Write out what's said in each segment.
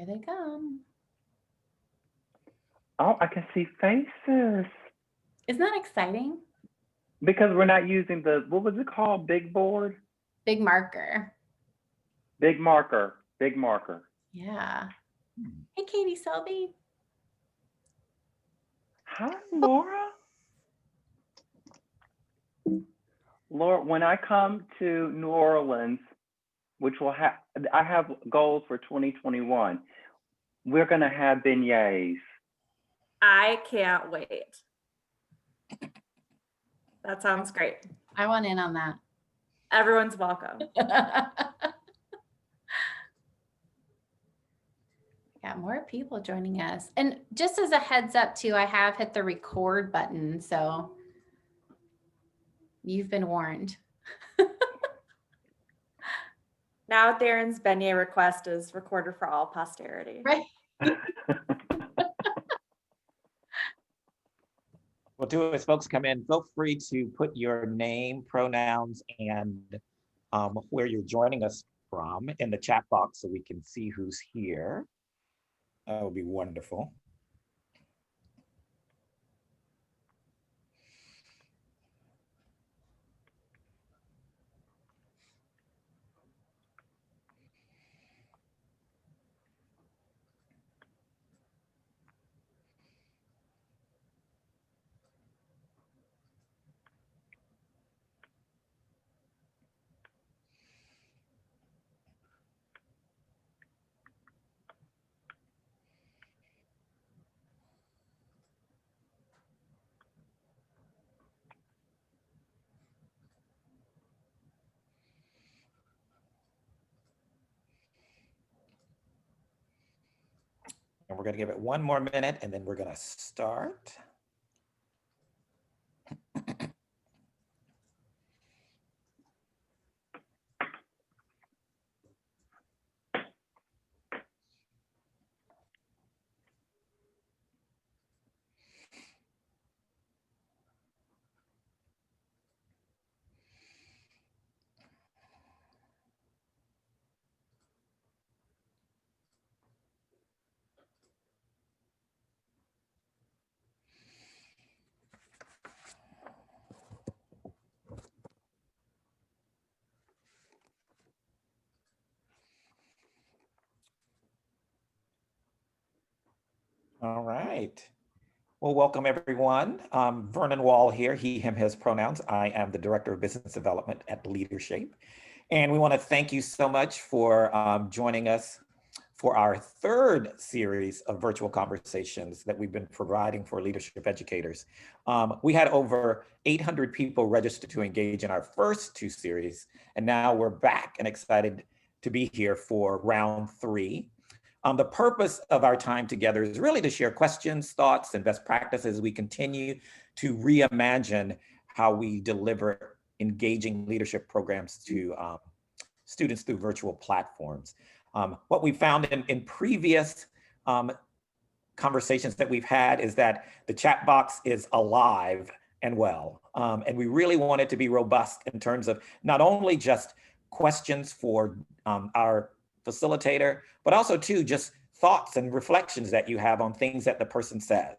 Here they come. Oh, I can see faces. Isn't that exciting? Because we're not using the, what was it called? Big board? Big marker. Big marker. Big marker. Yeah. Hey, Katie Selby. Hi, Laura. Laura, when I come to New Orleans, which will have, I have goals for 2021. We're going to have beignets. I can't wait. That sounds great. I want in on that. Everyone's welcome. Got more people joining us. And just as a heads up too, I have hit the record button, so you've been warned. Now Darren's beignet request is recorded for all posterity. Right. Well, too, as folks come in, feel free to put your name, pronouns, and where you're joining us from in the chat box so we can see who's here. That would be wonderful. And we're going to give it one more minute and then we're going to start. All right. Well, welcome everyone. Vernon Wall here, he, him, his pronouns. I am the Director of Business Development at Leadership. And we want to thank you so much for joining us for our third series of virtual conversations that we've been providing for leadership educators. We had over 800 people registered to engage in our first two series, and now we're back and excited to be here for round three. The purpose of our time together is really to share questions, thoughts, and best practices as we continue to reimagine how we deliver engaging leadership programs to students through virtual platforms. What we found in previous conversations that we've had is that the chat box is alive and well. And we really want it to be robust in terms of not only just questions for our facilitator, but also too just thoughts and reflections that you have on things that the person says,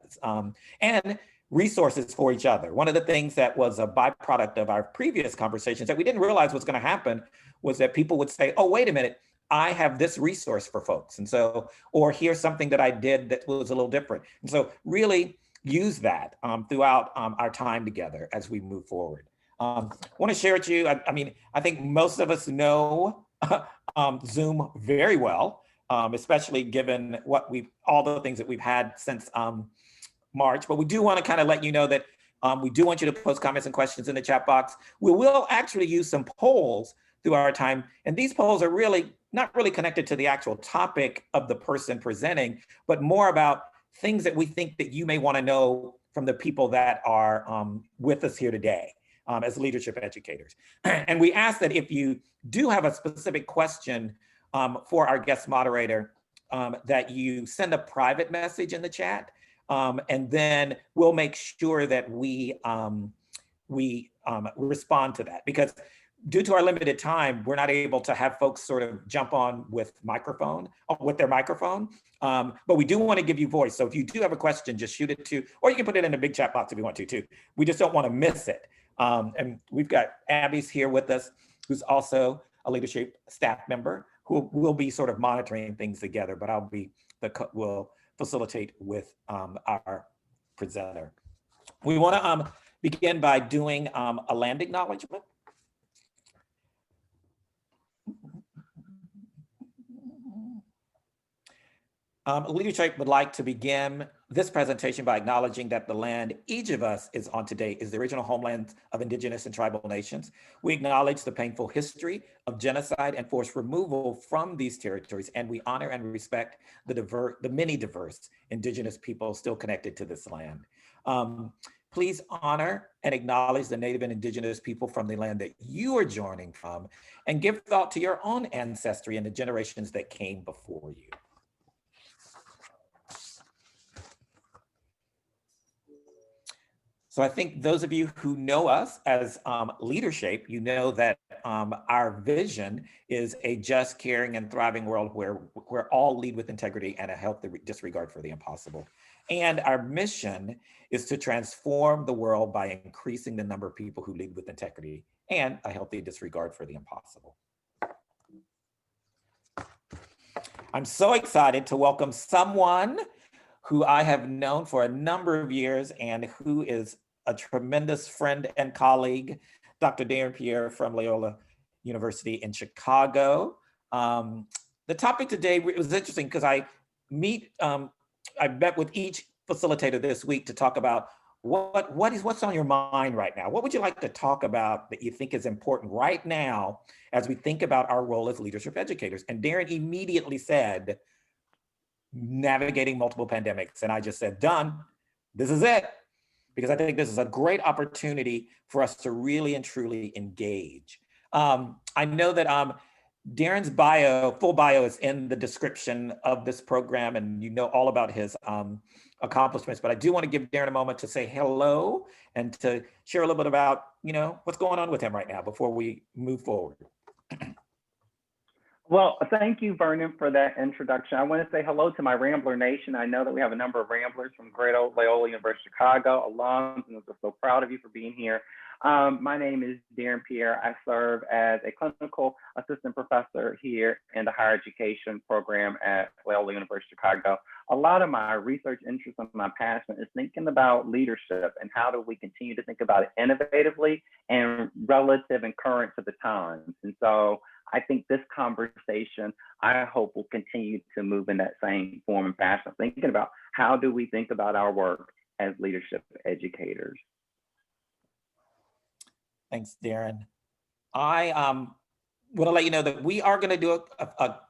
and resources for each other. One of the things that was a byproduct of our previous conversations that we didn't realize was going to happen was that people would say, oh, wait a minute, I have this resource for folks. And so, or here's something that I did that was a little different. And so really use that throughout our time together as we move forward. I want to share with you, I think most of us know Zoom very well, especially given all the things that we've had since March, but we do want to kind of let you know that we do want you to post comments and questions in the chat box. We will actually use some polls through our time, and these polls are really not really connected to the actual topic of the person presenting, but more about things that we think that you may want to know from the people that are with us here today as leadership educators. And we ask that if you do have a specific question for our guest moderator, that you send a private message in the chat, and then we'll make sure that we respond to that. Because due to our limited time, we're not able to have folks sort of jump on with their microphone. But we do want to give you voice. So if you do have a question, just shoot it to, or you can put it in a big chat box if you want to too. We just don't want to miss it. And we've got Abby's here with us, who's also a leadership staff member, who will be sort of monitoring things together, but will facilitate with our presenter. We want to begin by doing a land acknowledgement. Leadership would like to begin this presentation by acknowledging that the land each of us is on today is the original homeland of indigenous and tribal nations. We acknowledge the painful history of genocide and forced removal from these territories, and we honor and respect the many diverse indigenous people still connected to this land. Please honor and acknowledge the Native and indigenous people from the land that you are joining from, and give thought to your own ancestry and the generations that came before you. So I think those of you who know us as Leadership, you know that our vision is a just, caring, and thriving world where all lead with integrity and a healthy disregard for the impossible. And our mission is to transform the world by increasing the number of people who lead with integrity and a healthy disregard for the impossible. I'm so excited to welcome someone who I have known for a number of years and who is a tremendous friend and colleague, Dr. Darren Pierre from Loyola University in Chicago. The topic today was interesting because I met with each facilitator this week to talk about what's on your mind right now? What would you like to talk about that you think is important right now as we think about our role as leadership educators? And Darren immediately said, navigating multiple pandemics. And I just said, done, this is it. Because I think this is a great opportunity for us to really and truly engage. I know that Darren's full bio is in the description of this program, and you know all about his accomplishments, but I do want to give Darren a moment to say hello and to share a little bit about, what's going on with him right now before we move forward. Well, thank you, Vernon, for that introduction. I want to say hello to my Rambler Nation. I know that we have a number of Ramblers from great old Loyola University, Chicago, alums, and I'm so proud of you for being here. My name is Darren Pierre. I serve as a clinical assistant professor here in the higher education program at Loyola University, Chicago. A lot of my research interest and my passion is thinking about leadership and how do we continue to think about it innovatively and relative and current to the times. And so I think this conversation, I hope, will continue to move in that same form and fashion, thinking about how do we think about our work as leadership educators. Thanks, Darren. I want to let you know that we are going to do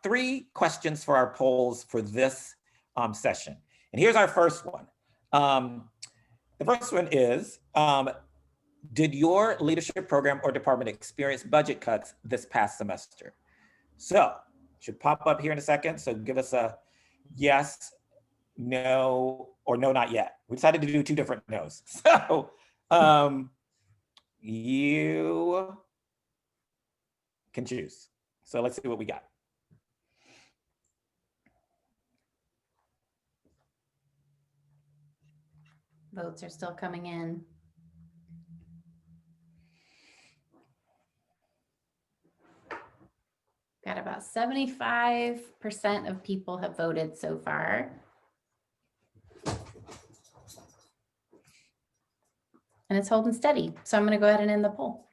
3 questions for our polls for this session. And here's our first one. The first one is, did your leadership program or department experience budget cuts this past semester? So, should pop up here in a second. So give us a yes, no, or no, not yet. We decided to do 2 different no's. So you can choose. So let's see what we got. Votes are still coming in. Got about 75% of people have voted so far. And it's holding steady. So I'm going to go ahead and end the poll.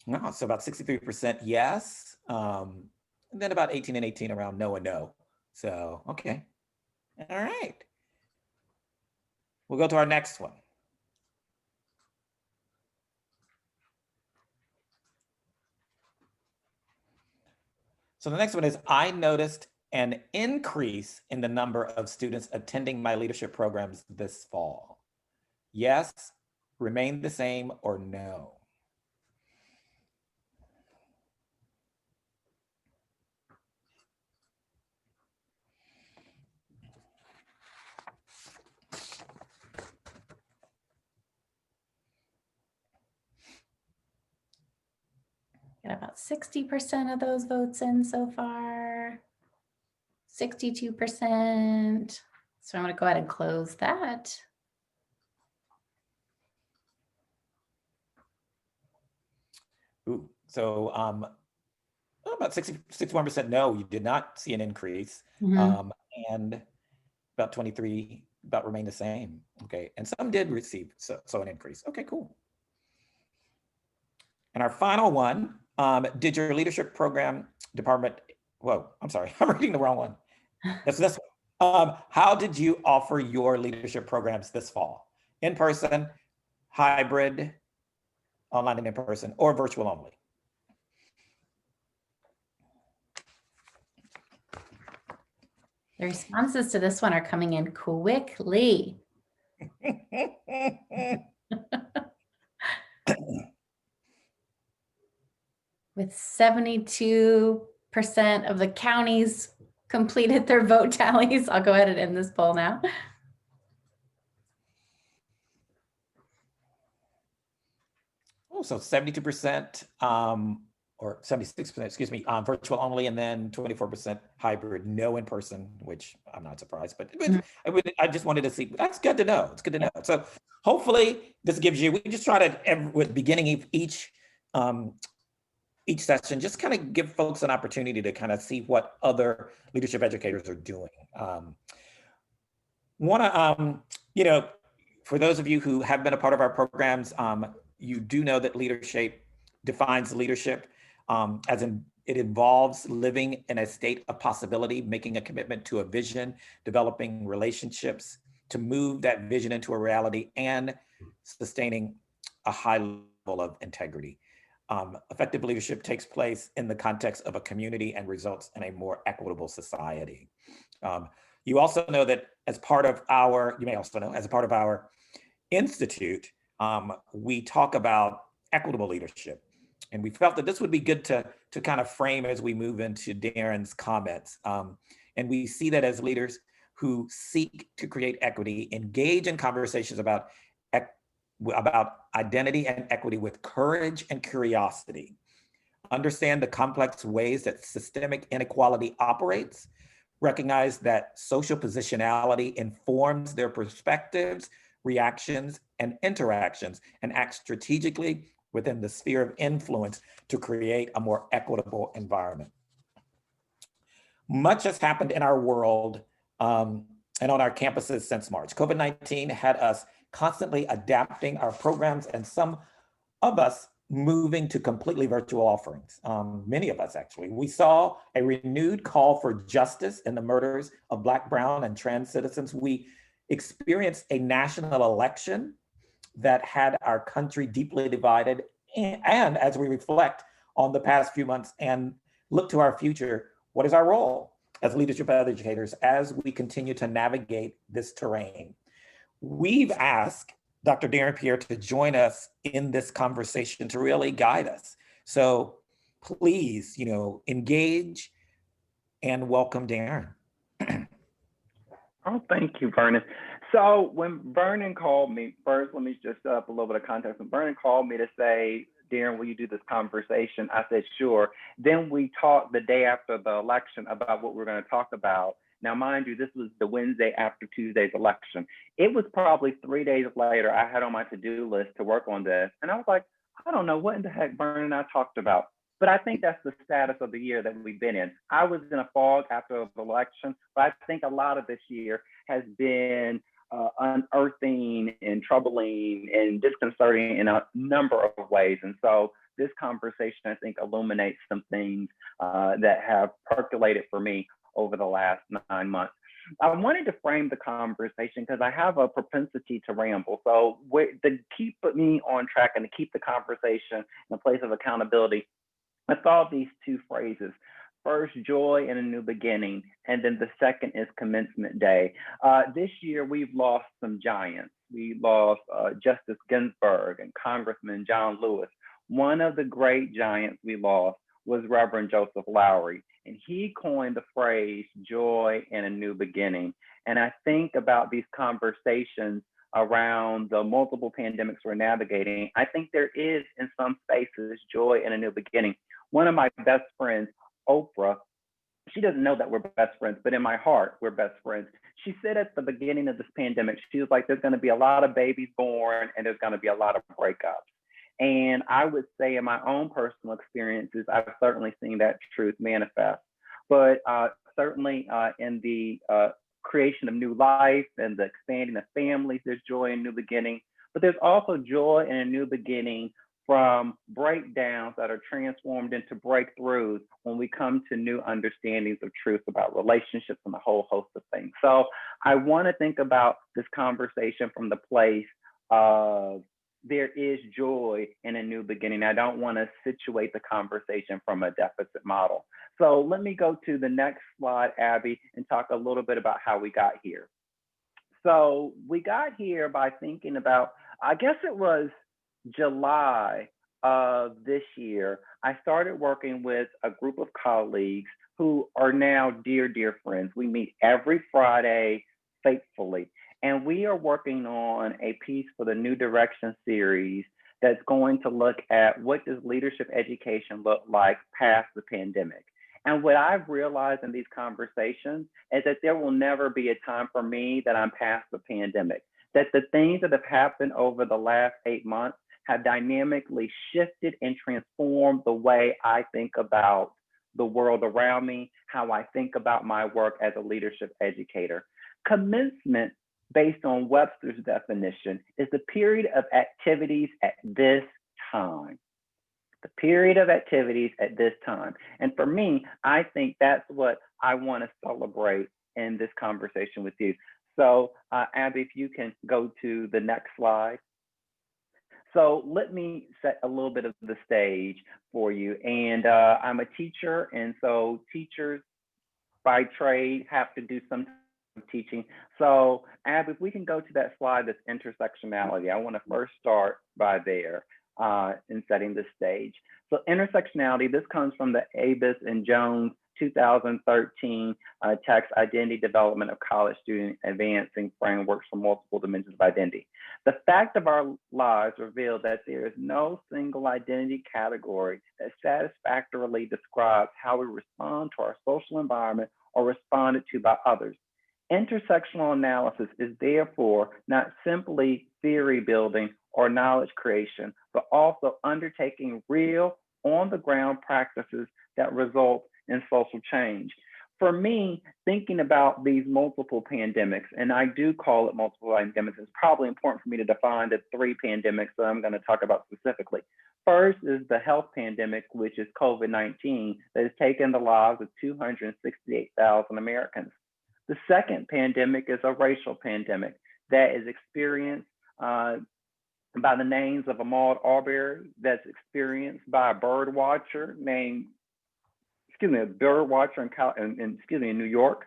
No, so about 63% yes. And then about 18 and 18 around no and no. So, okay. All right. We'll go to our next one. So the next one is, I noticed an increase in the number of students attending my leadership programs this fall. Yes, remain the same, or no? Got about 60% of those votes in so far. 62%. So I'm going to go ahead and close that. Ooh, so about 61% no, you did not see an increase. Mhm. And about 23 about remain the same. Okay, and some did receive so an increase. Okay, cool. And our final one, did your leadership program department, whoa, I'm sorry, I'm reading the wrong one. That's this one. How did you offer your leadership programs this fall? In person, hybrid, online and in person, or virtual only? The responses to this one are coming in quickly. With 72% of the counties completed their vote tallies. I'll go ahead and end this poll now. Oh, so 72%, or 76%, excuse me, virtual only, and then 24% hybrid, no in person, which I'm not surprised, but I just wanted to see. That's good to know. It's good to know. So hopefully this gives you, we just try to, with beginning of each session, just kind of give folks an opportunity to kind of see what other leadership educators are doing. For those of you who have been a part of our programs, you do know that leadership defines leadership as in it involves living in a state of possibility, making a commitment to a vision, developing relationships to move that vision into a reality, and sustaining a high level of integrity. Effective leadership takes place in the context of a community and results in a more equitable society. You also know that as part of our, you may also know, as a part of our institute, we talk about equitable leadership. And we felt that this would be good to kind of frame as we move into Darren's comments. And we see that as leaders who seek to create equity, engage in conversations about identity and equity with courage and curiosity, understand the complex ways that systemic inequality operates, recognize that social positionality informs their perspectives, reactions, and interactions, and act strategically within the sphere of influence to create a more equitable environment. Much has happened in our world and on our campuses since March. COVID-19 had us constantly adapting our programs, and some of us moving to completely virtual offerings. Many of us, actually. We saw a renewed call for justice in the murders of Black, brown, and trans citizens. We experienced a national election that had our country deeply divided. And as we reflect on the past few months and look to our future, what is our role as leadership educators as we continue to navigate this terrain? We've asked Dr. Darren Pierre to join us in this conversation to really guide us. So please, engage and welcome Darren. Oh, thank you, Vernon. So when Vernon called me, first, let me just up a little bit of context. When Vernon called me to say, Darren, will you do this conversation? I said, sure. Then we talked the day after the election about what we're going to talk about. Now, mind you, this was the Wednesday after Tuesday's election. It was probably 3 days later, I had on my to-do list to work on this. And I was like, I don't know what in the heck Vernon and I talked about. But I think that's the status of the year that we've been in. I was in a fog after the election, but I think a lot of this year has been unearthing and troubling and disconcerting in a number of ways. And so this conversation, I think, illuminates some things that have percolated for me over the last 9 months. I wanted to frame the conversation because I have a propensity to ramble. So to keep me on track and to keep the conversation in a place of accountability, I thought these two phrases. First, joy and a new beginning, and then the second is commencement day. This year, we've lost some giants. We lost Justice Ginsburg and Congressman John Lewis. One of the great giants we lost was Reverend Joseph Lowry, and he coined the phrase joy and a new beginning. And I think about these conversations around the multiple pandemics we're navigating, I think there is in some spaces joy in a new beginning. One of my best friends, Oprah, she doesn't know that we're best friends, but in my heart, we're best friends. She said at the beginning of this pandemic, she was like, there's going to be a lot of babies born and there's going to be a lot of breakups. And I would say in my own personal experiences, I've certainly seen that truth manifest. But certainly in the creation of new life and the expanding of families, there's joy in new beginning. But there's also joy in a new beginning from breakdowns that are transformed into breakthroughs when we come to new understandings of truth about relationships and a whole host of things. So I want to think about this conversation from the place of there is joy in a new beginning. I don't want to situate the conversation from a deficit model. So let me go to the next slide, Abby, and talk a little bit about how we got here. So we got here by thinking about, I guess it was July of this year, I started working with a group of colleagues who are now dear, dear friends. We meet every Friday faithfully, and we are working on a piece for the New Direction series that's going to look at what does leadership education look like past the pandemic. And what I've realized in these conversations is that there will never be a time for me that I'm past the pandemic, that the things that have happened over the last 8 months have dynamically shifted and transformed the way I think about the world around me, how I think about my work as a leadership educator. Commencement, based on Webster's definition, is the period of activities at this time. The period of activities at this time. And for me, I think that's what I want to celebrate in this conversation with you. So Abby, if you can go to the next slide. So let me set a little bit of the stage for you. And I'm a teacher, and so teachers by trade have to do some teaching. So Abby, if we can go to that slide, that's intersectionality. I want to first start by there in setting the stage. So intersectionality, this comes from the Avis and Jones 2013 text, Identity Development of College Student Advancing Frameworks for Multiple Dimensions of Identity. The fact of our lives reveals that there is no single identity category that satisfactorily describes how we respond to our social environment or responded to by others. Intersectional analysis is therefore not simply theory building or knowledge creation, but also undertaking real on-the-ground practices that result in social change. For me, thinking about these multiple pandemics, and I do call it multiple pandemics, it's probably important for me to define the 3 pandemics that I'm going to talk about specifically. First is the health pandemic, which is COVID-19, that has taken the lives of 268,000 Americans. The second pandemic is a racial pandemic that is experienced by the names of Ahmaud Arbery, that's experienced by a bird watcher named, a bird watcher in New York,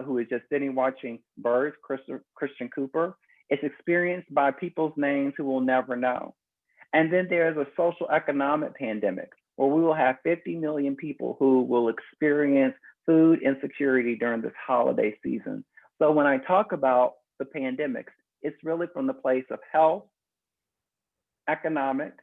who is just sitting watching birds, Christian Cooper. It's experienced by people's names who will never know. And then there's a social economic pandemic where we will have 50 million people who will experience food insecurity during this holiday season. So when I talk about the pandemics, it's really from the place of health, economic,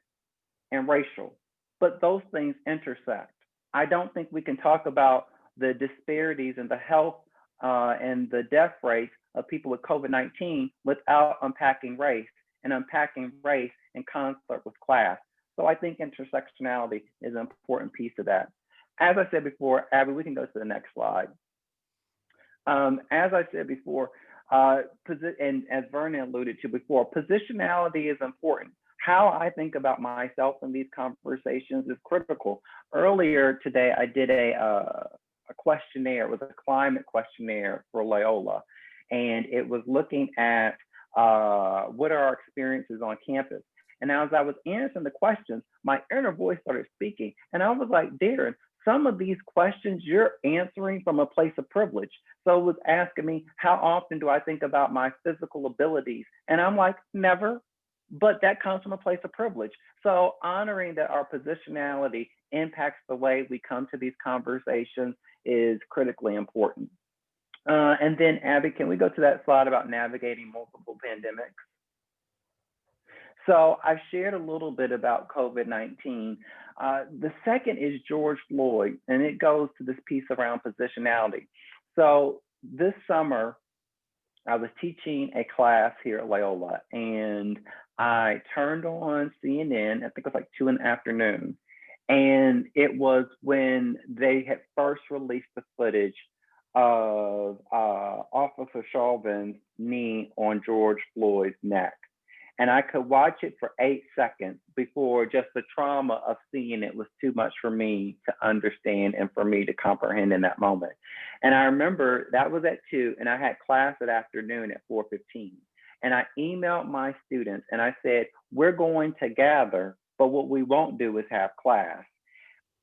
and racial, but those things intersect. I don't think we can talk about the disparities in the health and the death rates of people with COVID-19 without unpacking race and unpacking race in concert with class. So I think intersectionality is an important piece of that. As I said before, Abby, we can go to the next slide. As I said before, and as Vernon alluded to before, positionality is important. How I think about myself in these conversations is critical. Earlier today, I did a questionnaire. It was a climate questionnaire for Loyola, and it was looking at what are our experiences on campus. And as I was answering the questions, my inner voice started speaking, and I was like, Darren, some of these questions you're answering from a place of privilege. So it was asking me, how often do I think about my physical abilities? And I'm like, never. But that comes from a place of privilege. So honoring that our positionality impacts the way we come to these conversations is critically important. And then Abby, can we go to that slide about navigating multiple pandemics? So I've shared a little bit about COVID-19. The second is George Floyd, and it goes to this piece around positionality. So this summer, I was teaching a class here at Loyola, and I turned on CNN, I think it was like 2 in the afternoon. And it was when they had first released the footage of Officer Chauvin's knee on George Floyd's neck. And I could watch it for 8 seconds before just the trauma of seeing it was too much for me to understand and for me to comprehend in that moment. And I remember that was at 2, and I had class that afternoon at 4:15. And I emailed my students and I said, we're going to gather, but what we won't do is have class.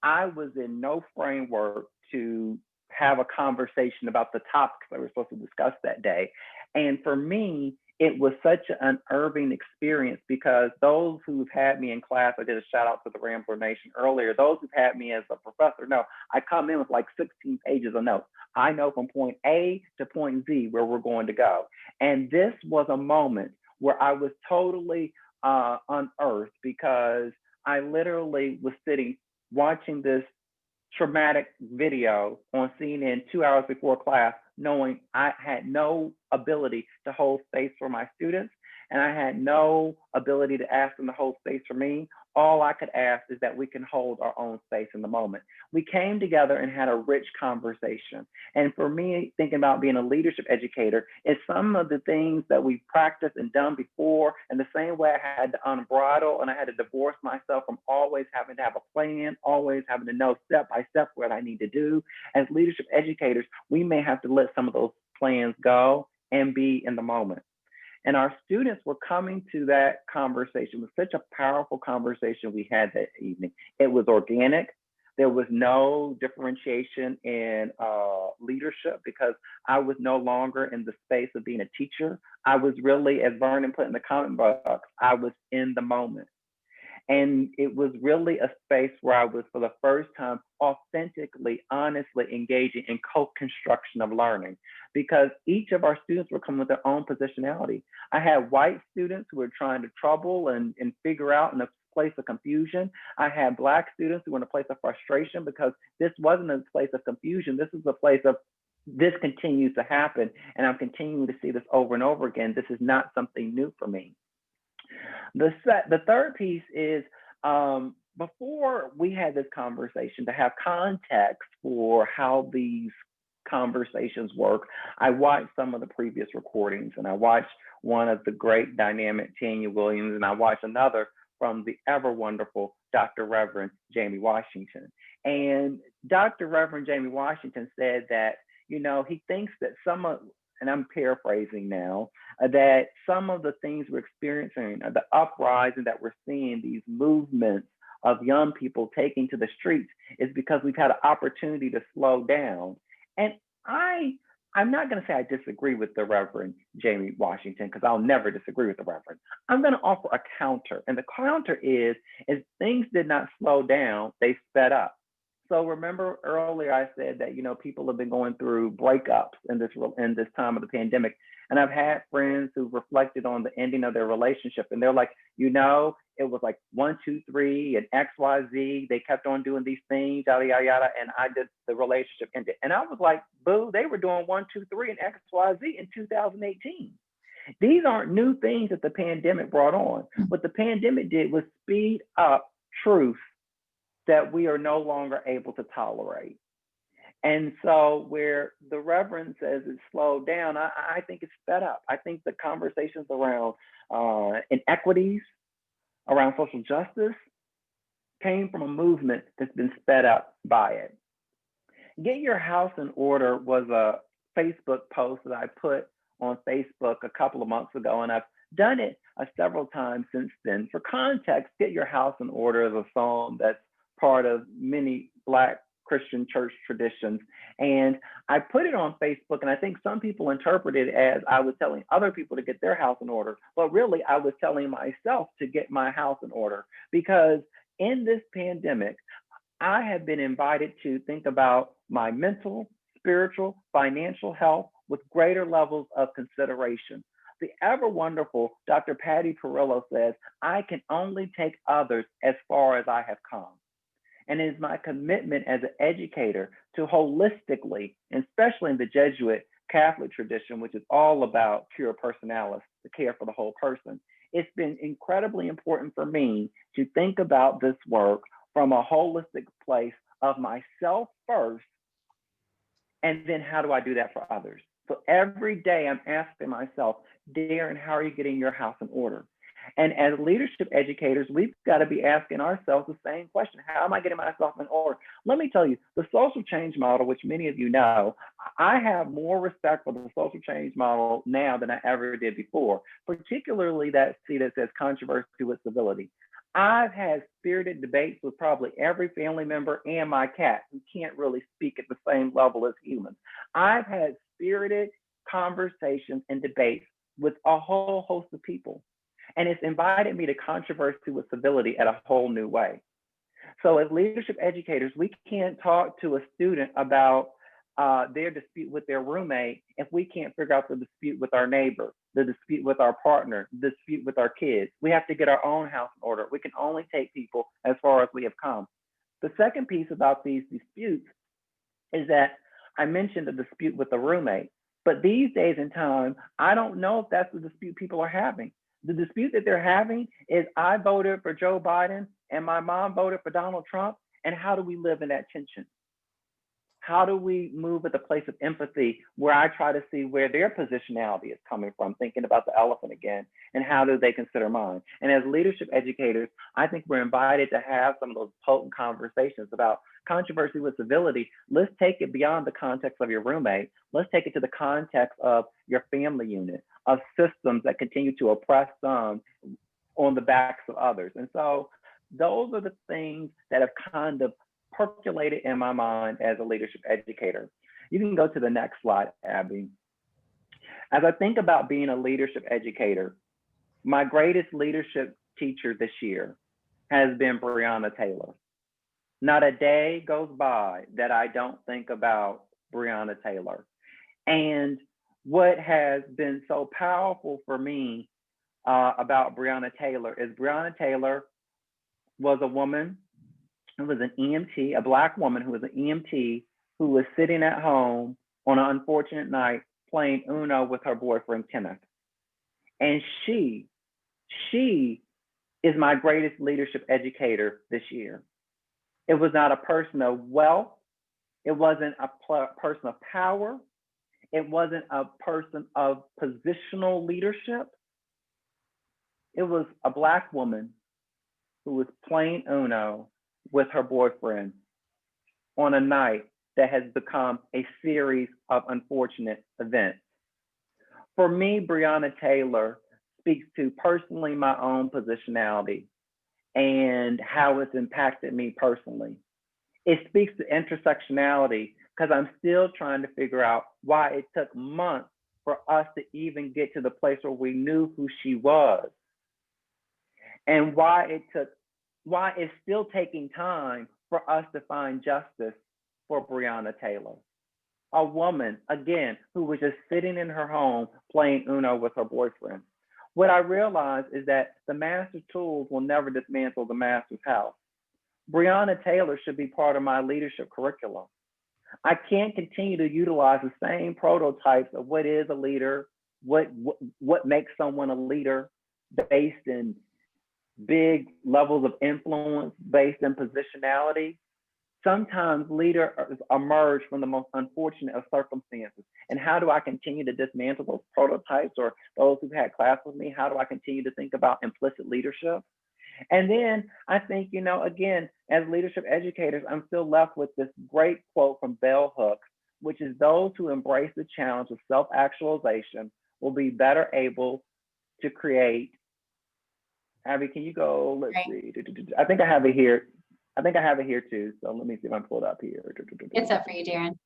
I was in no framework to have a conversation about the topics that we were supposed to discuss that day. And for me, it was such an unnerving experience because those who've had me in class, I did a shout out to the Rambler Nation earlier, those who've had me as a professor know I come in with like 16 pages of notes. I know from point A to point Z where we're going to go. And this was a moment where I was totally unearthed because I literally was sitting watching this traumatic video on CNN 2 hours before class, knowing I had no ability to hold space for my students, and I had no ability to ask them to hold space for me. All I could ask is that we can hold our own space in the moment. We came together and had a rich conversation. And for me, thinking about being a leadership educator is some of the things that we practiced and done before. And the same way I had to unbridle and I had to divorce myself from always having to have a plan, always having to know step by step what I need to do. As leadership educators, we may have to let some of those plans go and be in the moment. And our students were coming to that conversation. It was such a powerful conversation we had that evening. It was organic. There was no differentiation in leadership because I was no longer in the space of being a teacher. I was really, as Vernon put in the comment box, I was in the moment. And it was really a space where I was, for the first time, authentically, honestly engaging in co-construction of learning, because each of our students were coming with their own positionality. I had white students who were trying to trouble and figure out in a place of confusion. I had Black students who were in a place of frustration because this wasn't a place of confusion. This is a place of, this continues to happen, and I'm continuing to see this over and over again. This is not something new for me. The third piece is, before we had this conversation, to have context for how these conversations work, I watched some of the previous recordings, and I watched one of the great dynamic Tanya Williams, and I watched another from the ever wonderful Dr. Reverend Jamie Washington. And Dr. Reverend Jamie Washington said that, you know, he thinks that some of, and I'm paraphrasing now, that some of the things we're experiencing, the uprising that we're seeing, these movements of young people taking to the streets, is because we've had an opportunity to slow down. And I'm not going to say I disagree with the Reverend Jamie Washington, because I'll never disagree with the Reverend. I'm going to offer a counter. And the counter is things did not slow down, they sped up. So remember earlier I said that, you know, people have been going through breakups in this time of the pandemic. And I've had friends who reflected on the ending of their relationship, and they're like, you know, it was like 1, 2, 3 and X, Y, Z. They kept on doing these things, yada, yada, yada. And the relationship ended. And I was like, boo, they were doing 1, 2, 3 and X, Y, Z in 2018. These aren't new things that the pandemic brought on. What the pandemic did was speed up truth that we are no longer able to tolerate. And so where the Reverend says it slowed down, I think it's sped up. I think the conversations around inequities, around social justice, came from a movement that's been sped up by it. Get Your House in Order was a Facebook post that I put on Facebook a couple of months ago, and I've done it several times since then. For context, Get Your House in Order is a song that's part of many Black Christian church traditions. And I put it on Facebook, and I think some people interpret it as I was telling other people to get their house in order, but really I was telling myself to get my house in order, because in this pandemic, I have been invited to think about my mental, spiritual, financial health, with greater levels of consideration. The ever wonderful Dr. Patty Perillo says, I can only take others as far as I have come. And it is my commitment as an educator to holistically, and especially in the Jesuit Catholic tradition, which is all about cura personalis, the care for the whole person. It's been incredibly important for me to think about this work from a holistic place of myself first, and then how do I do that for others? So every day I'm asking myself, Darren, how are you getting your house in order? And as leadership educators, we've got to be asking ourselves the same question. How am I getting myself in order? Let me tell you, the social change model, which many of you know, I have more respect for the social change model now than I ever did before, particularly that seat that says controversy with civility. I've had spirited debates with probably every family member and my cat, who can't really speak at the same level as humans. I've had spirited conversations and debates with a whole host of people. And it's invited me to controversy with civility at a whole new way. So as leadership educators, we can't talk to a student about their dispute with their roommate if we can't figure out the dispute with our neighbor, the dispute with our partner, the dispute with our kids. We have to get our own house in order. We can only take people as far as we have come. The second piece about these disputes is that I mentioned the dispute with the roommate, but these days in time, I don't know if that's the dispute people are having. The dispute that they're having is I voted for Joe Biden and my mom voted for Donald Trump. And how do we live in that tension? How do we move at the place of empathy where I try to see where their positionality is coming from, thinking about the elephant again, and how do they consider mine? And as leadership educators, I think we're invited to have some of those potent conversations about controversy with civility. Let's take it beyond the context of your roommate. Let's take it to the context of your family unit, of systems that continue to oppress some on the backs of others. And so those are the things that have kind of percolated in my mind as a leadership educator. You can go to the next slide, Abby. As I think about being a leadership educator, my greatest leadership teacher this year has been Brianna Taylor. Not a day goes by that I don't think about Brianna Taylor. And what has been so powerful for me about Brianna Taylor is Brianna Taylor was a woman who was an EMT, a Black woman who was an EMT, who was sitting at home on an unfortunate night playing Uno with her boyfriend, Kenneth. And she is my greatest leadership educator this year. It was not a person of wealth. It wasn't a person of power. It wasn't a person of positional leadership. It was a Black woman who was playing Uno with her boyfriend on a night that has become a series of unfortunate events. For me, Brianna Taylor speaks to personally my own positionality and how it's impacted me personally. It speaks to intersectionality because I'm still trying to figure out why it took months for us to even get to the place where we knew who she was, and why it's still taking time for us to find justice for Brianna Taylor, a woman, again, who was just sitting in her home playing Uno with her boyfriend. What I realized is that the master's tools will never dismantle the master's house. Brianna Taylor should be part of my leadership curriculum. I can't continue to utilize the same prototypes of what is a leader, what makes someone a leader based in big levels of influence, based in positionality. Sometimes leaders emerge from the most unfortunate of circumstances. And how do I continue to dismantle those prototypes, or those who've had class with me? How do I continue to think about implicit leadership? And then I think, again, as leadership educators, I'm still left with this great quote from Bell Hooks, which is, those who embrace the challenge of self-actualization will be better able to create. Abby, can you go? Let's see. I think I have it here. I think I have it here too. So let me see if I pull it up here. It's up for you, Darren.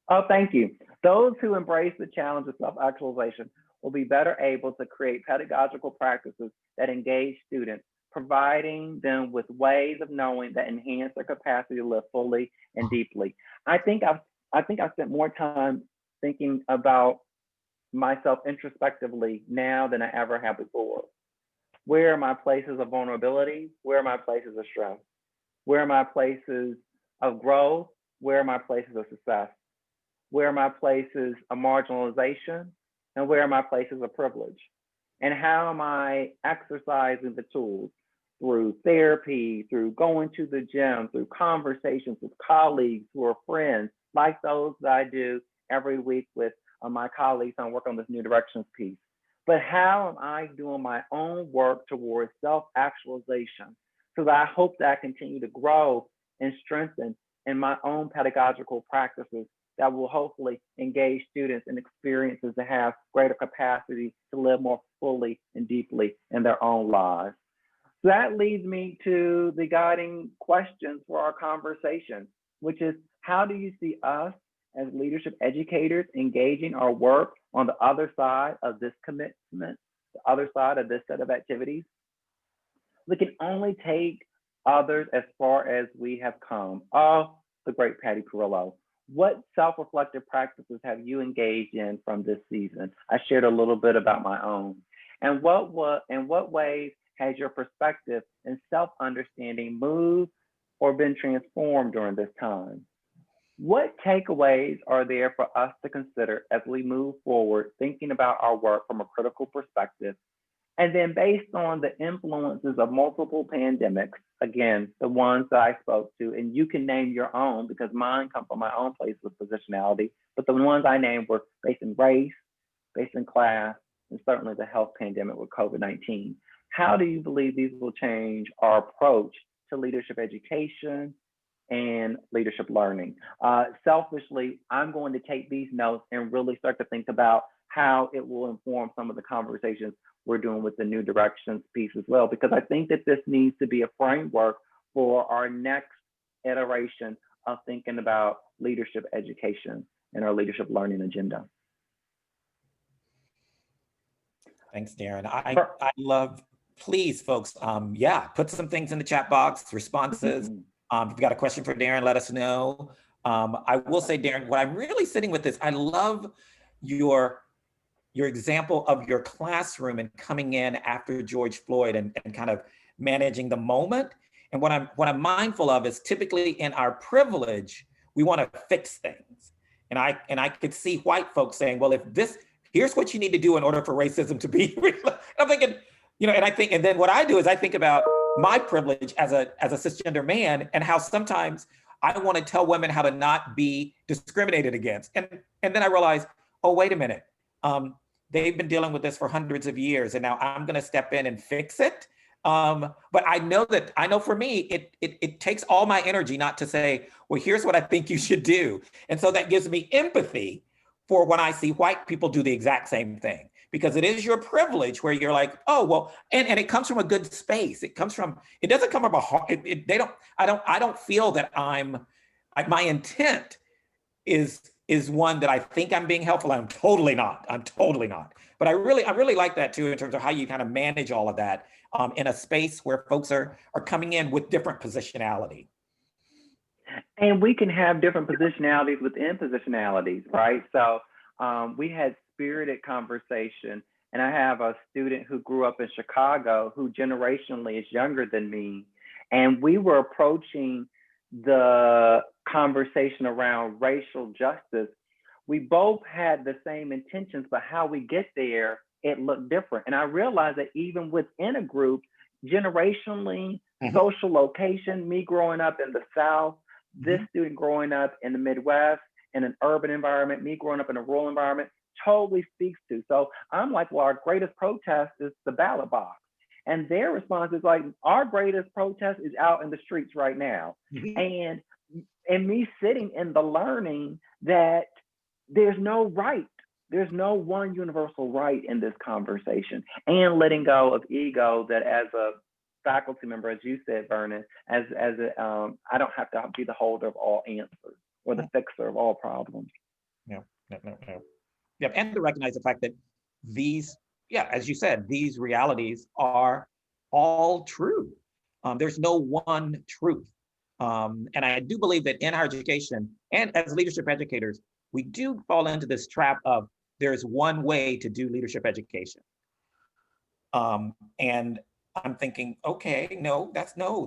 Oh, thank you. Those who embrace the challenge of self-actualization will be better able to create pedagogical practices that engage students, providing them with ways of knowing that enhance their capacity to live fully and deeply. I think I've spent more time thinking about myself introspectively now than I ever have before. Where are my places of vulnerability? Where are my places of strength? Where are my places of growth? Where are my places of success? Where are my places of marginalization? And where are my places of privilege? And how am I exercising the tools through therapy, through going to the gym, through conversations with colleagues who are friends, like those that I do every week with my colleagues on work on this New Directions piece. But how am I doing my own work towards self-actualization so that I hope that I continue to grow and strengthen in my own pedagogical practices that will hopefully engage students in experiences that have greater capacity to live more fully and deeply in their own lives. So that leads me to the guiding questions for our conversation, which is, how do you see us as leadership educators engaging our work on the other side of this commitment, the other side of this set of activities? We can only take others as far as we have come. Oh, the great Patty Perillo. What self-reflective practices have you engaged in from this season? I shared a little bit about my own. And what ways has your perspective and self-understanding moved or been transformed during this time? What takeaways are there for us to consider as we move forward, thinking about our work from a critical perspective? And then based on the influences of multiple pandemics, again, the ones that I spoke to, and you can name your own because mine come from my own place with positionality, but the ones I named were based in race, based in class, and certainly the health pandemic with COVID-19. How do you believe these will change our approach to leadership education and leadership learning? Selfishly, I'm going to take these notes and really start to think about how it will inform some of the conversations we're doing with the New Directions piece as well, because I think that this needs to be a framework for our next iteration of thinking about leadership education and our leadership learning agenda. Thanks, Darren. I love, please, folks, yeah, put some things in the chat box, responses. If you've got a question for Darren, let us know. I will say, Darren, what I'm really sitting with is, I love your example of your classroom and coming in after George Floyd and kind of managing the moment. And what I'm mindful of is, typically in our privilege, we want to fix things. And I could see white folks saying, well, here's what you need to do in order for racism to be real. I'm thinking, and then what I do is I think about my privilege as a cisgender man and how sometimes I want to tell women how to not be discriminated against. And then I realize, oh, wait a minute. They've been dealing with this for hundreds of years, and now I'm going to step in and fix it. But I know for me, it takes all my energy not to say, well, here's what I think you should do. And so that gives me empathy for when I see white people do the exact same thing, because it is your privilege where you're like, oh, well, and it comes from a good space. It doesn't come from a heart. I don't feel that my intent is one that I think I'm being helpful. I'm totally not. But I really like that too, in terms of how you kind of manage all of that in a space where folks are coming in with different positionality. And we can have different positionalities within positionalities, right? So we had spirited conversation, and I have a student who grew up in Chicago who generationally is younger than me. And we were approaching the conversation around racial justice. We both had the same intentions, but how we get there, it looked different. And I realized that even within a group, generationally, social location, me growing up in the South, this student growing up in the Midwest, in an urban environment, me growing up in a rural environment, totally speaks to. So I'm like, well, our greatest protest is the ballot box. And their response is like, our greatest protest is out in the streets right now. And me sitting in the learning that there's no right. There's no one universal right in this conversation, and letting go of ego that as a faculty member, as you said, Vernon, I don't have to be the holder of all answers or the fixer of all problems. No. Yeah, and to recognize the fact that these, as you said, these realities are all true. There's no one truth. And I do believe that in our education and as leadership educators, we do fall into this trap of there's one way to do leadership education. And I'm thinking, okay, no,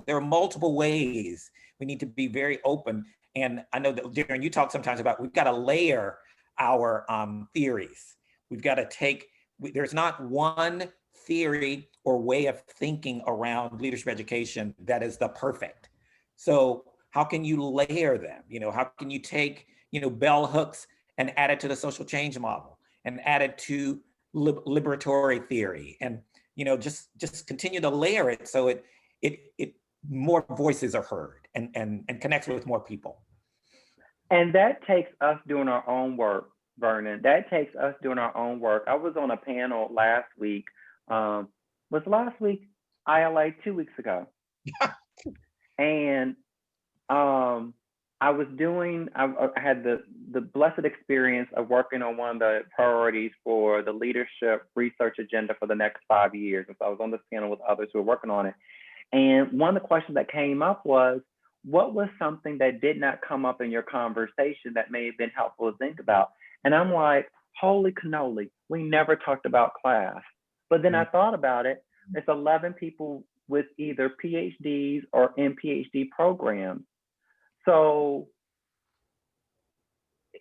there are multiple ways. We need to be very open. And I know that, Darren, you talk sometimes about, we've got to layer our theories. We've got to there's not one theory or way of thinking around leadership education that is the perfect. So how can you layer them? How can you take, bell hooks and add it to the social change model and add it to liberatory theory, and just continue to layer it so it more voices are heard and connects with more people. And that takes us doing our own work, Vernon. That takes us doing our own work. I was on a panel last week. Was last week ILA 2 weeks ago? And I had the blessed experience of working on one of the priorities for the leadership research agenda for the next 5 years. And so I was on this panel with others who were working on it. And one of the questions that came up was, what was something that did not come up in your conversation that may have been helpful to think about? And I'm like, holy cannoli, we never talked about class. But then I thought about it, it's 11 people with either PhDs or in PhD programs. So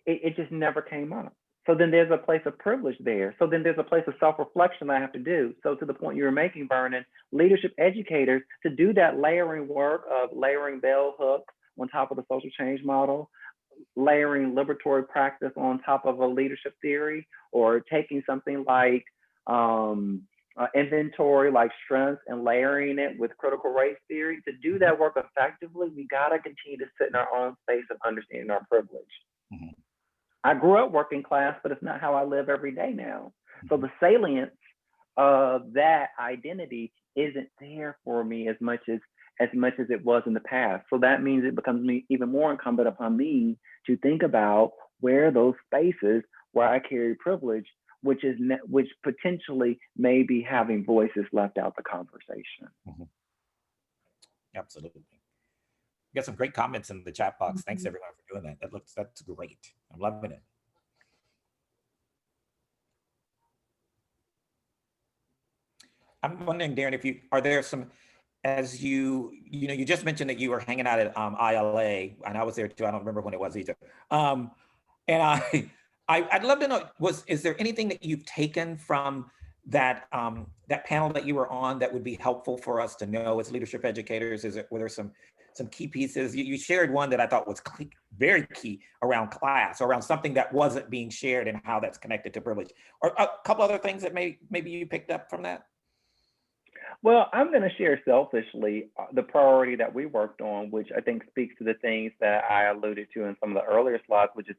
it just never came up. So then there's a place of privilege there. So then there's a place of self-reflection I have to do. So to the point you were making, Vernon, leadership educators, to do that layering work of layering bell hooks on top of the social change model, layering liberatory practice on top of a leadership theory, or taking something like inventory like strengths and layering it with critical race theory. To do that work effectively, we gotta continue to sit in our own space of understanding our privilege. Mm-hmm. I grew up working class, but it's not how I live every day now. So the salience of that identity isn't there for me as much as it was in the past. So that means it becomes even more incumbent upon me to think about where those spaces where I carry privilege, which potentially may be having voices left out the conversation. Mm-hmm. Absolutely. We got some great comments in the chat box. Thanks everyone for doing that. That's great. I'm loving it. I'm wondering, Darren, are there some, as you just mentioned that you were hanging out at ILA, and I was there too. I don't remember when it was either. And I'd love to know, is there anything that you've taken from that panel that you were on that would be helpful for us to know as leadership educators? Were there some key pieces? You shared one that I thought was very key around class, or around something that wasn't being shared and how that's connected to privilege, or a couple other things that maybe you picked up from that. Well, I'm going to share selfishly the priority that we worked on, which I think speaks to the things that I alluded to in some of the earlier slides, which is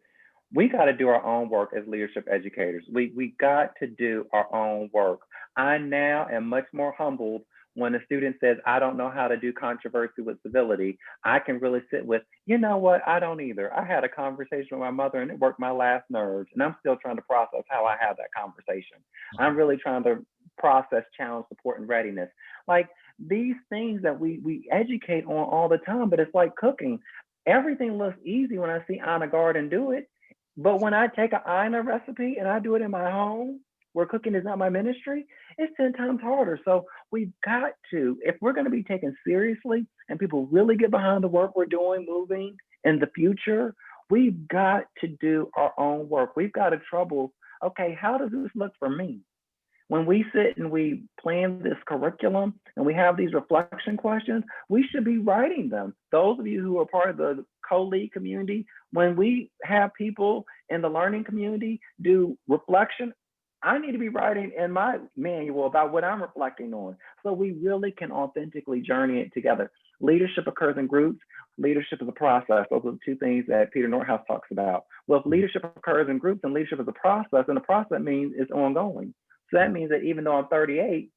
we got to do our own work as leadership educators. We got to do our own work. I now am much more humbled when a student says, I don't know how to do controversy with civility. I can really sit with, you know what, I don't either. I had a conversation with my mother and it worked my last nerves, and I'm still trying to process how I had that conversation. I'm really trying to process challenge, support, and readiness. Like these things that we educate on all the time, but it's like cooking. Everything looks easy when I see Anna Garden do it. But when I take an Ina recipe and I do it in my home, where cooking is not my ministry, it's 10 times harder. So we've got to, if we're going to be taken seriously and people really get behind the work we're doing, moving in the future, we've got to do our own work. We've got to trouble, okay, how does this look for me? When we sit and we plan this curriculum and we have these reflection questions, we should be writing them. Those of you who are part of the co-lead community, when we have people in the learning community do reflection, I need to be writing in my manual about what I'm reflecting on, so we really can authentically journey it together. Leadership occurs in groups. Leadership is a process. Those are the two things that Peter Northouse talks about. Well, if leadership occurs in groups and leadership is a process, and the process means it's ongoing. So that means that even though I'm 38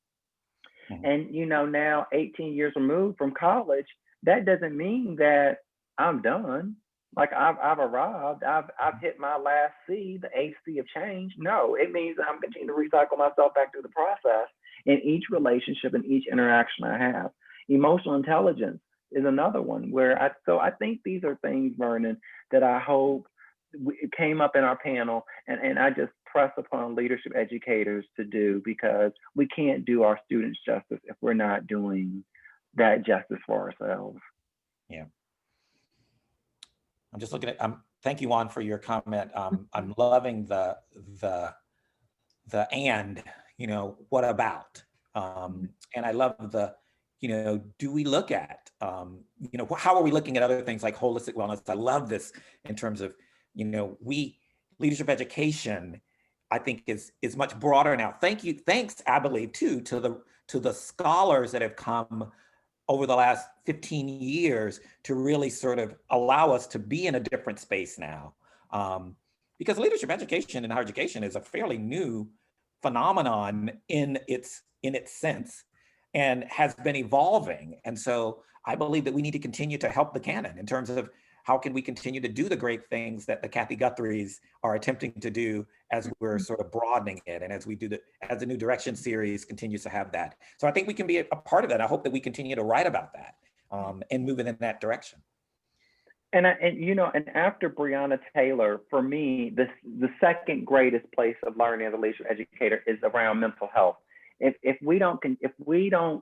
and, now 18 years removed from college, that doesn't mean that I'm done. Like I've arrived, I've hit my last C, the AC of change. No, it means I'm continuing to recycle myself back through the process in each relationship and each interaction I have. Emotional intelligence is another one where I think these are things, Vernon, that I hope it came up in our panel, and I just press upon leadership educators to do, because we can't do our students justice if we're not doing that justice for ourselves. Yeah. I'm just looking at, thank you, Juan, for your comment. I'm loving the and, what about? And I love the, do we look at, how are we looking at other things like holistic wellness? I love this in terms of, leadership education, I think is much broader now. Thanks, I believe, too, to the scholars that have come over the last 15 years to really sort of allow us to be in a different space now. Because leadership education and higher education is a fairly new phenomenon in its sense, and has been evolving. And so I believe that we need to continue to help the canon in terms of how can we continue to do the great things that the Kathy Guthries are attempting to do as we're sort of broadening it, and as we do as the New Direction series continues to have that. So I think we can be a part of that. I hope that we continue to write about that and move it in that direction. And after Brianna Taylor, for me, the second greatest place of learning as a leadership educator is around mental health. If we don't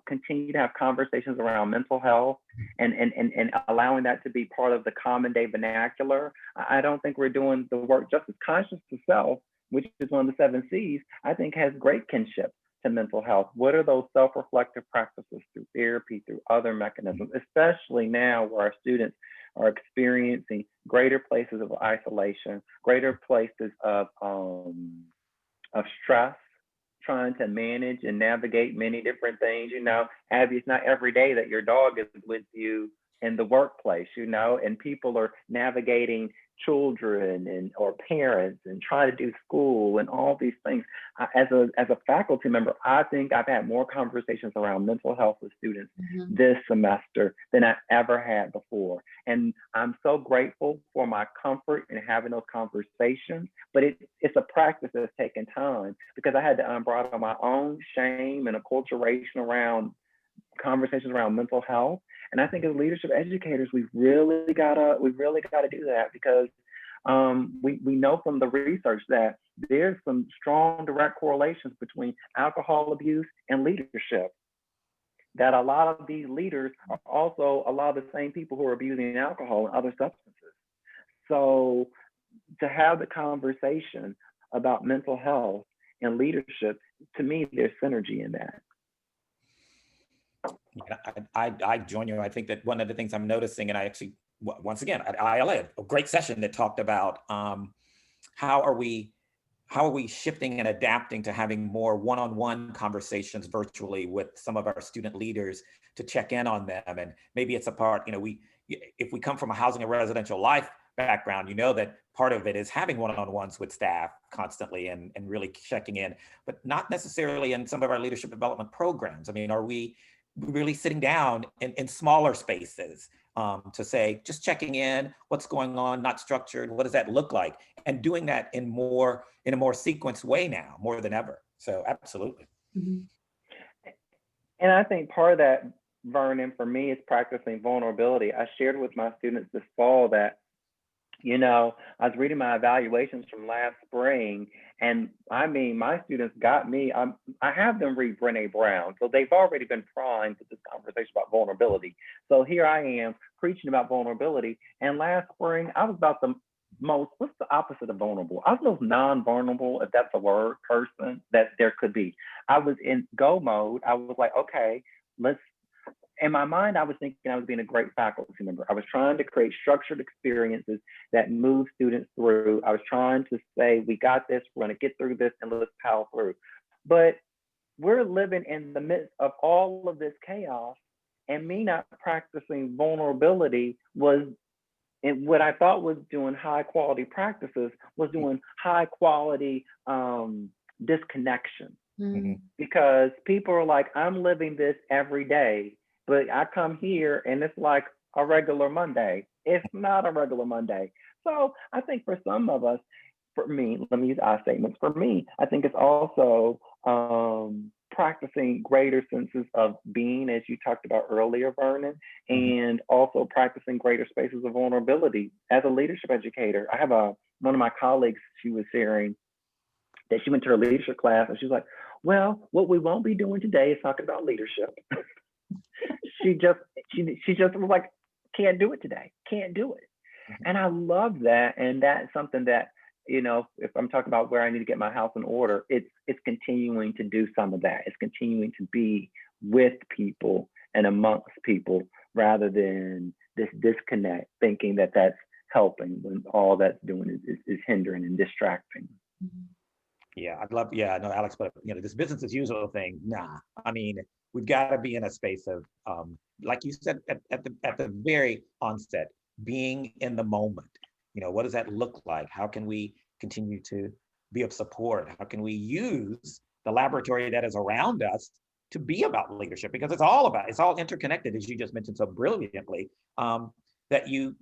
continue to have conversations around mental health and allowing that to be part of the common day vernacular, I don't think we're doing the work. Just as conscious to self, which is one of the 7 C's, I think has great kinship to mental health. What are those self-reflective practices through therapy, through other mechanisms, especially now where our students are experiencing greater places of isolation, greater places of stress, trying to manage and navigate many different things. Abby, it's not every day that your dog is with you in the workplace, and people are navigating children or parents and trying to do school and all these things. As a faculty member, I think I've had more conversations around mental health with students this semester than I ever had before. And I'm so grateful for my comfort in having those conversations, but it's a practice that's taken time, because I had to unbridle my own shame and acculturation around conversations around mental health. And I think as leadership educators, we've really gotta do that, because we know from the research that there's some strong direct correlations between alcohol abuse and leadership. That a lot of these leaders are also a lot of the same people who are abusing alcohol and other substances. So to have the conversation about mental health and leadership, to me, there's synergy in that. Yeah, I join you. I think that one of the things I'm noticing, and I actually, once again, at ILA, a great session that talked about how are we shifting and adapting to having more one-on-one conversations virtually with some of our student leaders to check in on them. And maybe it's a part, if we come from a housing and residential life background, that part of it is having one-on-ones with staff constantly and really checking in, but not necessarily in some of our leadership development programs. I mean, are we really sitting down in smaller spaces to say, just checking in, what's going on, not structured, what does that look like? And doing that in a more sequenced way now, more than ever. So absolutely. Mm-hmm. And I think part of that, Vernon, for me, is practicing vulnerability. I shared with my students this fall that, I was reading my evaluations from last spring, and I mean, my students got me. I have them read Brené Brown, so they've already been primed with this conversation about vulnerability. So here I am preaching about vulnerability, and last spring I was about the most, what's the opposite of vulnerable? I was the most non-vulnerable, if that's a word, person that there could be. I was in go mode. I was like, okay, in my mind, I was thinking I was being a great faculty member. I was trying to create structured experiences that move students through. I was trying to say, we got this, we're going to get through this, and let's power through. But we're living in the midst of all of this chaos, and me not practicing vulnerability and what I thought was doing high quality practices was doing high quality disconnection. Mm-hmm. Because people are like, I'm living this every day, but I come here and it's like a regular Monday. It's not a regular Monday. So I think for some of us, for me, let me use I statements. For me, I think it's also practicing greater senses of being, as you talked about earlier, Vernon, and also practicing greater spaces of vulnerability. As a leadership educator, I have a one of my colleagues, she was sharing that she went to her leadership class and she was like, well, what we won't be doing today is talking about leadership. she just was like, can't do it today, can't do it. And I love that. And that's something that, you know, if I'm talking about where I need to get my house in order, it's continuing to do some of that. It's continuing to be with people and amongst people rather than this disconnect, thinking that that's helping when all that's doing is hindering and distracting. Yeah, I'd love, yeah, no, Alex, but you know, this business as usual thing, nah. I mean, we've got to be in a space of, like you said at the very onset, being in the moment. You know, what does that look like? How can we continue to be of support? How can we use the laboratory that is around us to be about leadership? Because it's all interconnected, as you just mentioned so brilliantly, that you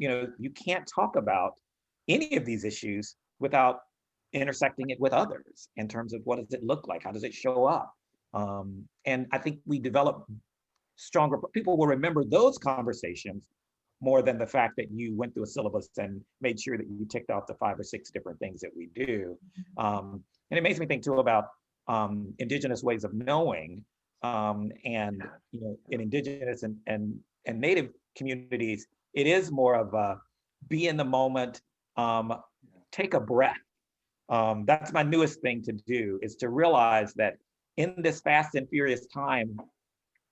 can't talk about any of these issues without intersecting it with others in terms of what does it look like? How does it show up? And I think we develop stronger, people will remember those conversations more than the fact that you went through a syllabus and made sure that you ticked off the 5 or 6 different things that we do. And it makes me think too about indigenous ways of knowing, and you know, in indigenous and native communities, it is more of a be in the moment, take a breath. That's my newest thing to do, is to realize that in this fast and furious time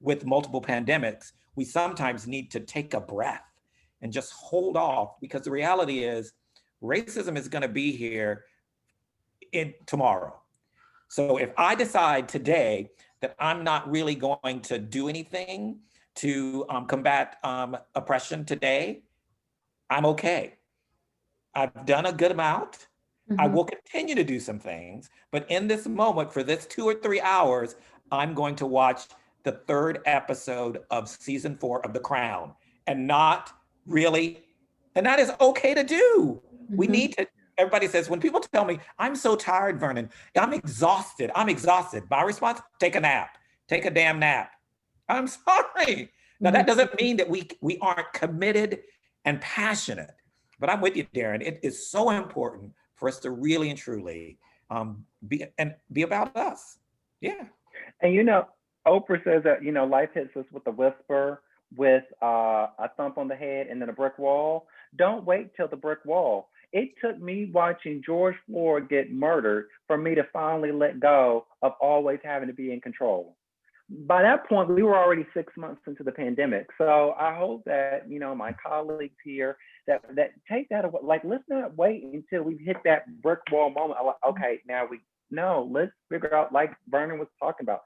with multiple pandemics, we sometimes need to take a breath and just hold off, because the reality is racism is going to be here tomorrow. So if I decide today that I'm not really going to do anything to combat oppression today, I'm okay. I've done a good amount. I will continue to do some things, but in this moment, for this 2 or 3 hours, I'm going to watch the 3rd episode of season 4 of The Crown, and not really, and that is okay to do. We need to, everybody says, when people tell me, I'm so tired, Vernon, I'm exhausted. My response, take a nap, take a damn nap. I'm sorry. Now that doesn't mean that we aren't committed and passionate, but I'm with you, Darren. It is so important for us to really and truly be about us. Yeah. And you know, Oprah says that, you know, life hits us with a whisper, with a thump on the head, and then a brick wall. Don't wait till the brick wall. It took me watching George Floyd get murdered for me to finally let go of always having to be in control. By that point, we were already 6 months into the pandemic. So I hope that, you know, my colleagues here that take that away. Like, let's not wait until we hit that brick wall moment. Okay, now let's figure out, like Vernon was talking about,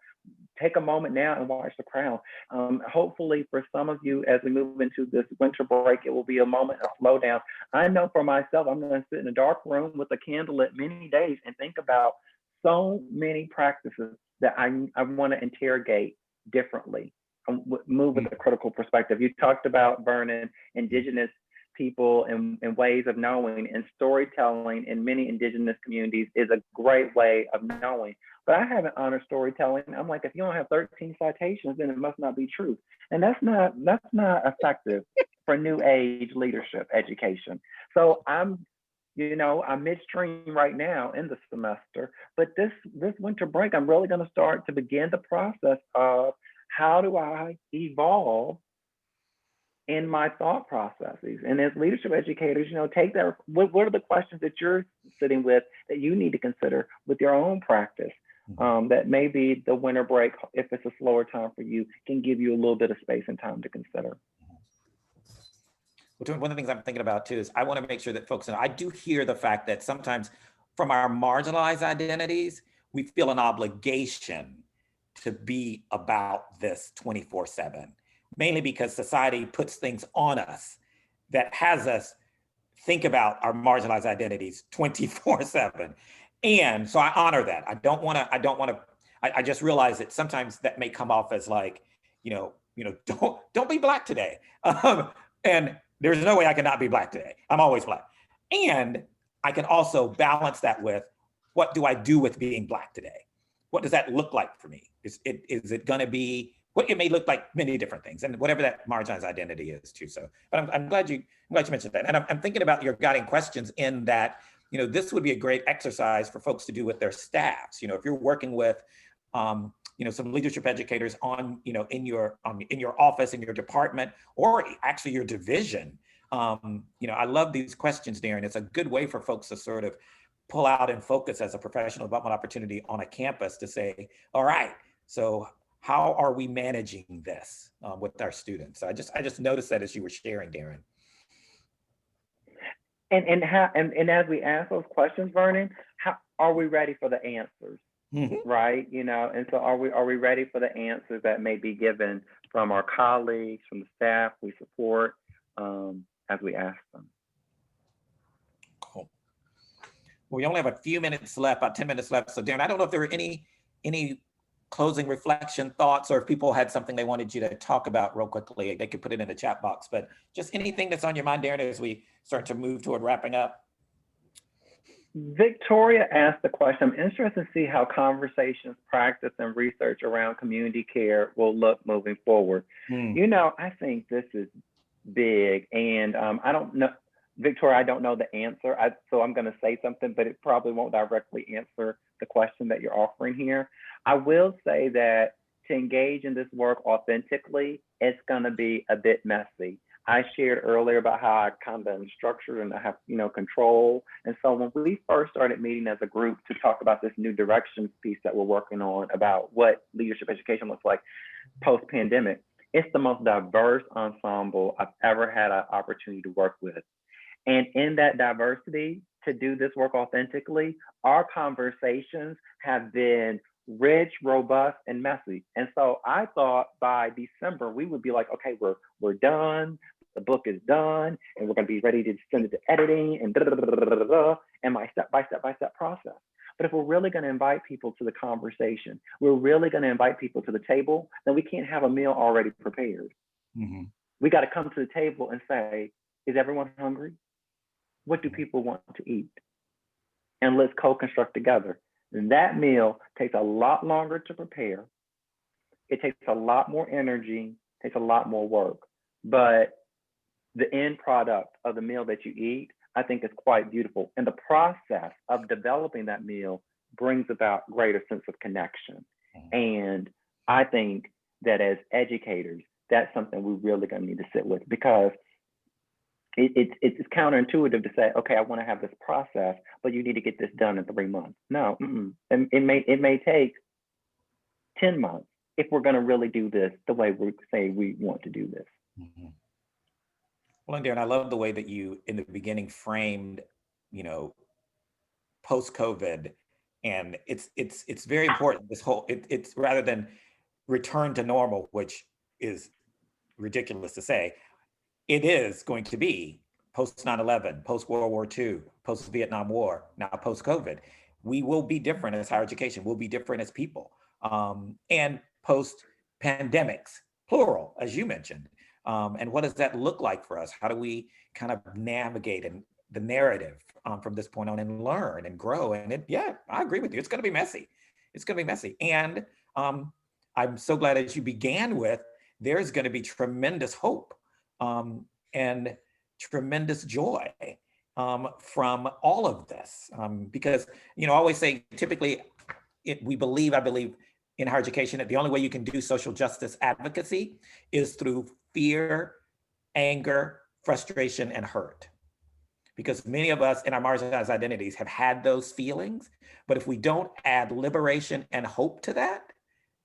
take a moment now and watch The Crown. Hopefully for some of you, as we move into this winter break, it will be a moment of slowdown. I know for myself, I'm going to sit in a dark room with a candle lit many days and think about so many practices that I want to interrogate differently, move with a critical perspective. You talked about, Vernon, indigenous people and ways of knowing, and storytelling in many indigenous communities is a great way of knowing. But I haven't honored storytelling. I'm like, if you don't have 13 citations, then it must not be true. And that's not effective for new age leadership education. So I'm midstream right now in the semester, but this winter break, I'm really going to start to begin the process of how do I evolve in my thought processes. And as leadership educators, you know, take that, what are the questions that you're sitting with that you need to consider with your own practice? That maybe the winter break, if it's a slower time for you, can give you a little bit of space and time to consider. One of the things I'm thinking about too is I want to make sure that folks, and I do hear the fact that sometimes from our marginalized identities, we feel an obligation to be about this 24/7, mainly because society puts things on us that has us think about our marginalized identities 24/7. And so I honor that. I just realize that sometimes that may come off as like, don't be Black today. And there's no way I cannot be Black today. I'm always Black. And I can also balance that with, what do I do with being Black today? What does that look like for me? Is it going to be, what it may look like many different things, and whatever that marginalized identity is too. So, but I'm glad you mentioned that. And I'm thinking about your guiding questions in that this would be a great exercise for folks to do with their staffs. If you're working with, some leadership educators on, in your office, in your department, or actually your division. I love these questions, Darren. It's a good way for folks to sort of pull out and focus as a professional development opportunity on a campus to say, all right, so how are we managing this with our students? So I just noticed that as you were sharing, Darren. And as we ask those questions, Vernon, how are we ready for the answers? Mm-hmm. Right, and so are we ready for the answers that may be given from our colleagues, from the staff we support, as we ask them? Cool. Well, we only have a few minutes left, about 10 minutes left. So Darren, I don't know if there were any closing reflection thoughts, or if people had something they wanted you to talk about real quickly, they could put it in the chat box, but just anything that's on your mind, Darren, as we start to move toward wrapping up. Victoria asked the question, I'm interested to see how conversations, practice, and research around community care will look moving forward. I think this is big, and I don't know, Victoria, I don't know the answer, so I'm going to say something, but it probably won't directly answer the question that you're offering here. I will say that to engage in this work authentically, it's going to be a bit messy. I shared earlier about how I kind of am structured and I have, control. And so when we first started meeting as a group to talk about this new directions piece that we're working on about what leadership education looks like post-pandemic, it's the most diverse ensemble I've ever had an opportunity to work with. And in that diversity, to do this work authentically, our conversations have been rich, robust, and messy. And so I thought by December, we would be like, okay, we're done. The book is done, and we're going to be ready to send it to editing and and my step-by-step process. But if we're really going to invite people to the conversation, we're really going to invite people to the table, then we can't have a meal already prepared. Mm-hmm. We got to come to the table and say, is everyone hungry? What do people want to eat? And let's co-construct together. And that meal takes a lot longer to prepare. It takes a lot more energy, takes a lot more work. But the end product of the meal that you eat, I think, is quite beautiful. And the process of developing that meal brings about greater sense of connection. And I think that as educators, that's something we're really going to need to sit with, because it's counterintuitive to say, okay, I want to have this process, but you need to get this done in 3 months. No, and it may take 10 months if we're going to really do this the way we say we want to do this. Mm-hmm. Well, Darren, I love the way that you, in the beginning, framed, post-COVID, and it's very important. This whole it's rather than return to normal, which is ridiculous to say, it is going to be post 9/11, post World War II, post Vietnam War, now post COVID. We will be different as higher education. We'll be different as people, and post pandemics, plural, as you mentioned. And what does that look like for us? How do we kind of navigate in the narrative from this point on and learn and grow? And I agree with you. It's going to be messy. It's going to be messy. And I'm so glad, as you began with, there's going to be tremendous hope and tremendous joy from all of this. Because, I always say, typically, I believe in higher education, that the only way you can do social justice advocacy is through fear, anger, frustration, and hurt. Because many of us in our marginalized identities have had those feelings, but if we don't add liberation and hope to that,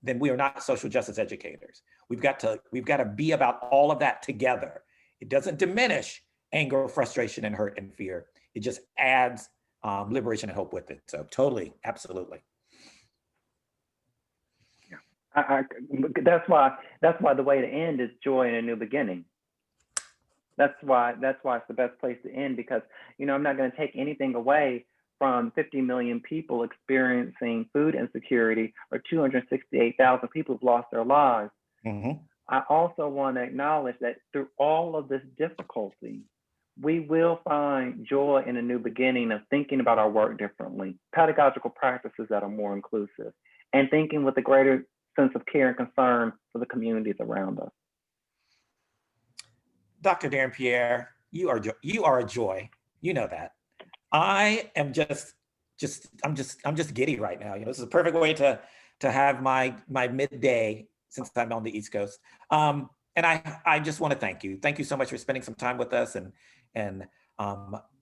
then we are not social justice educators. We've got to be about all of that together. It doesn't diminish anger, frustration, and hurt and fear. It just adds liberation and hope with it. So totally, absolutely. That's why the way to end is joy and a new beginning. That's why it's the best place to end, because I'm not going to take anything away from 50 million people experiencing food insecurity, or 268,000 people who've lost their lives. Mm-hmm. I also want to acknowledge that through all of this difficulty, we will find joy in a new beginning of thinking about our work differently, pedagogical practices that are more inclusive, and thinking with a greater sense of care and concern for the communities around us. Dr. Darren Pierre, you are a joy. You know that. I am I'm just giddy right now. This is a perfect way to have my midday since I'm on the East Coast. And I just want to thank you. Thank you so much for spending some time with us. And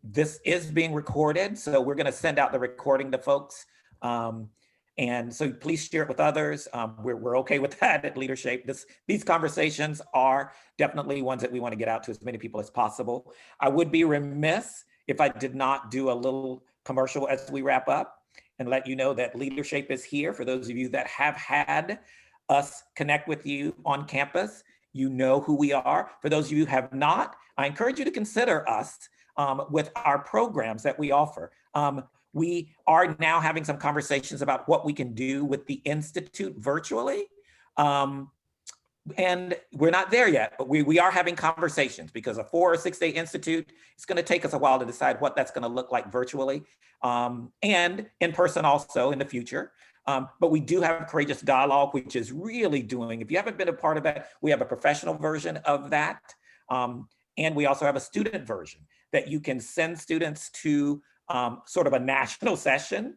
this is being recorded, so we're going to send out the recording to folks. And so please share it with others. We're okay with that at Leadership. These conversations are definitely ones that we want to get out to as many people as possible. I would be remiss if I did not do a little commercial as we wrap up and let you know that Leadership is here. For those of you that have had us connect with you on campus, you know who we are. For those of you who have not, I encourage you to consider us with our programs that we offer. We are now having some conversations about what we can do with the Institute virtually. And we're not there yet, but we are having conversations, because a 4 or 6 day institute, it's going to take us a while to decide what that's going to look like virtually and in person also in the future. But we do have Courageous Dialogue, which is really doing, if you haven't been a part of that, we have a professional version of that. And we also have a student version that you can send students to sort of a national session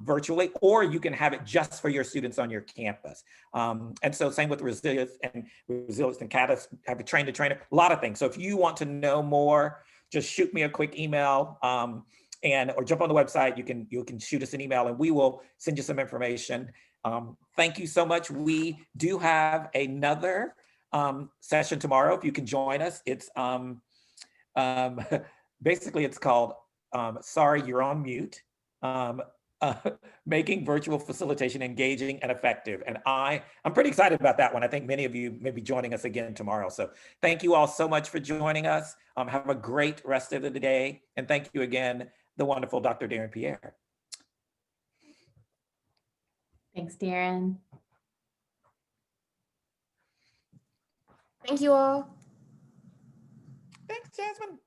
virtually, or you can have it just for your students on your campus. And so same with resilience and catalyst, have a train the trainer, a lot of things. So if you want to know more, just shoot me a quick email or jump on the website. You can shoot us an email and we will send you some information. Thank you so much. We do have another session tomorrow. If you can join us, it's basically it's called Sorry, You're on Mute. Making virtual facilitation engaging and effective. And I'm pretty excited about that one. I think many of you may be joining us again tomorrow. So thank you all so much for joining us. Have a great rest of the day. And thank you again, the wonderful Dr. Darren Pierre. Thanks, Darren. Thank you all. Thanks, Jasmine.